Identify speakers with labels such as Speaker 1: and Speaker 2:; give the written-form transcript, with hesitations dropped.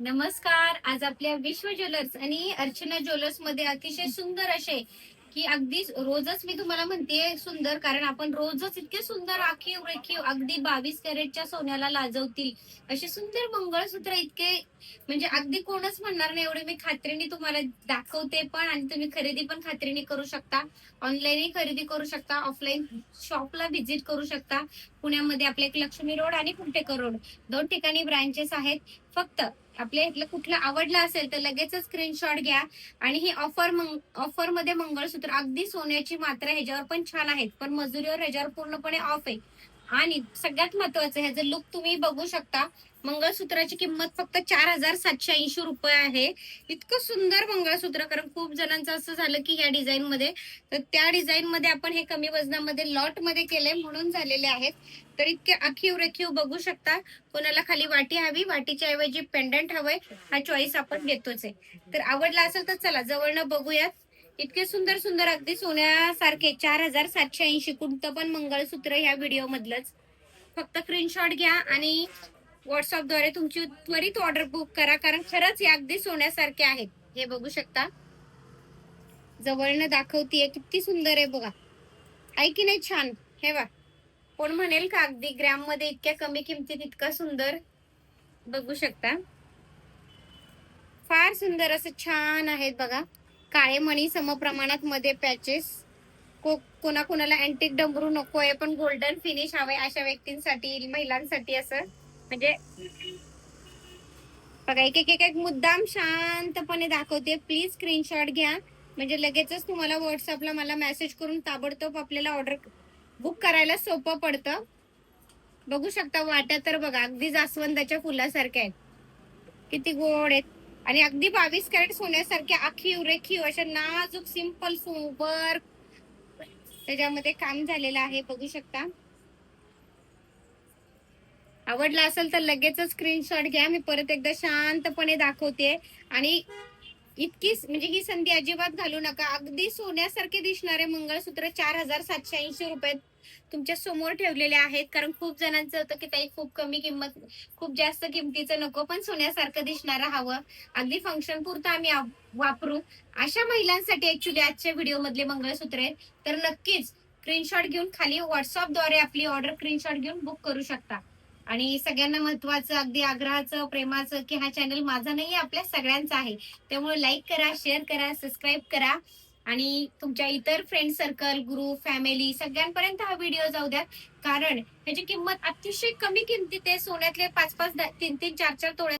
Speaker 1: नमस्कार. आज आपल्या विश्व ज्वेलर्स आणि अर्चना ज्वेलर्स मध्ये अतिशय सुंदर असे की अगदी रोजच मी तुम्हाला म्हणते सुंदर, कारण आपण रोजच इतके सुंदर राखीव रेखीव अगदी 22 कॅरेटच्या सोन्याला लाजवतील असे सुंदर मंगळसूत्र इतके, म्हणजे अगदी कोणच म्हणणार नाही एवढे मी खात्रीने तुम्हाला दाखवते पण, आणि तुम्ही खरेदी पण खात्रीने करू शकता. ऑनलाईनही खरेदी करू शकता, ऑफलाईन शॉपला व्हिजिट करू शकता. पुण्यामध्ये आपले एक लक्ष्मी रोड आणि कुंटेकर रोड, दोन ठिकाणी ब्रांचेस आहेत. फक्त आपल्या इथलं कुठलं आवडलं असेल तर लगेचच स्क्रीनशॉट घ्या. आणि ही ऑफर मध्ये मंगळसूत्र अगदी सोन्याची मात्रा ह्याच्यावर पण छान आहेत, पण मजुरीवर ह्याच्यावर पूर्णपणे ऑफ आहे. आणि सगळ्यात महत्वाचं ह्याचं लुक तुम्ही बघू शकता. मंगळसूत्राची किंमत फक्त 4,780 रुपये आहे. इतकं सुंदर मंगळसूत्र, कारण खूप जणांचं असं झालं की ह्या डिझाईन मध्ये, तर त्या डिझाईन मध्ये आपण हे कमी वजनामध्ये लॉट मध्ये केले म्हणून झालेले आहेत. तर इतके आखीव रेखीव बघू शकता. कोणाला खाली वाटी हवी, वाटीच्या ऐवजी पेंडंट हवंय, हा चॉईस आपण देतोच आहे. तर आवडला असेल तर चला जवळनं बघूयात. इतके सुंदर सुंदर अगदी सोन्यासारखे 4,780 कोणतं पण मंगळसूत्र ह्या व्हिडिओ मधलंच. फक्त स्क्रीनशॉट घ्या आणि व्हॉट्सअपद्वारे तुमची त्वरित ऑर्डर बुक करा, कारण खरंच हे अगदी सोन्यासारखे आहेत. हे बघू शकता, जवळनं दाखवतीये किती सुंदर आहे बघा. आहे की नाही छान? हे बघा, कोण म्हणेल का अगदी ग्रॅम मध्ये इतक्या कमी किमतीत इतका सुंदर. बघू शकता, फार सुंदर असं छान आहेत बघा. काळे मणी समप्रमाणात मध्ये पॅचेस. कोणाकोणाला अँटिक डमरू नकोय पण गोल्डन फिनिश हवंय अशा व्यक्तींसाठी, महिलांसाठी असं म्हणजे बघा, एक मुद्दाम शांतपणे दाखवते. प्लीज स्क्रीनशॉट घ्या, म्हणजे लगेचच तुम्हाला व्हॉट्सअपला मला मेसेज करून ताबडतोब आपल्याला ऑर्डर बुक करायला सोपं पडतं. बघू शकता वाट्या तर बघा अगदी जास्वंदाच्या फुलासारख्या आहेत, किती गोड आहेत. आणि अगदी 22 कॅरेट सोन्यासारखे आखीव रेखीव अशा नाजूक सिंपल सोबर त्याच्यामध्ये काम झालेलं आहे. बघू शकता, आवडला असेल तर लगेचच स्क्रीनशॉट घ्या. मी परत एकदा शांतपणे दाखवते. आणि इतकीच म्हणजे ही संधी अजिबात घालू नका. अगदी सोन्यासारखे दिसणारे मंगळसूत्र 4,780 रुपये तुमच्या समोर ठेवलेले आहेत. कारण खूप जणांचं होतं की ताई खूप कमी किंमत, खूप जास्त किमतीचं नको, पण सोन्यासारखं दिसणारं हवं, अगदी फंक्शन पुरतं आम्ही वापरू, अशा महिलांसाठी ऍक्च्युली आजच्या व्हिडिओ मधले मंगळसूत्र आहेत. तर नक्कीच स्क्रीनशॉट घेऊन खाली व्हॉट्सअपद्वारे आपली ऑर्डर स्क्रीनशॉट घेऊन बुक करू शकता. आणि सगळ्यांना महत्वाचं, अगदी आग्रहाचं, प्रेमाचं, की हा चॅनल माझा नाही, आपल्या सगळ्यांचा आहे. त्यामुळे लाईक करा, शेअर करा, सबस्क्राईब करा. आणि तुमच्या इतर फ्रेंड सर्कल, ग्रुप, फॅमिली सगळ्यांपर्यंत हा व्हिडिओ जाऊ द्या. कारण ह्याची किंमत अतिशय कमी किमतीत आहे. सोन्यातले 5-5, 3-3, 4-4 तोळे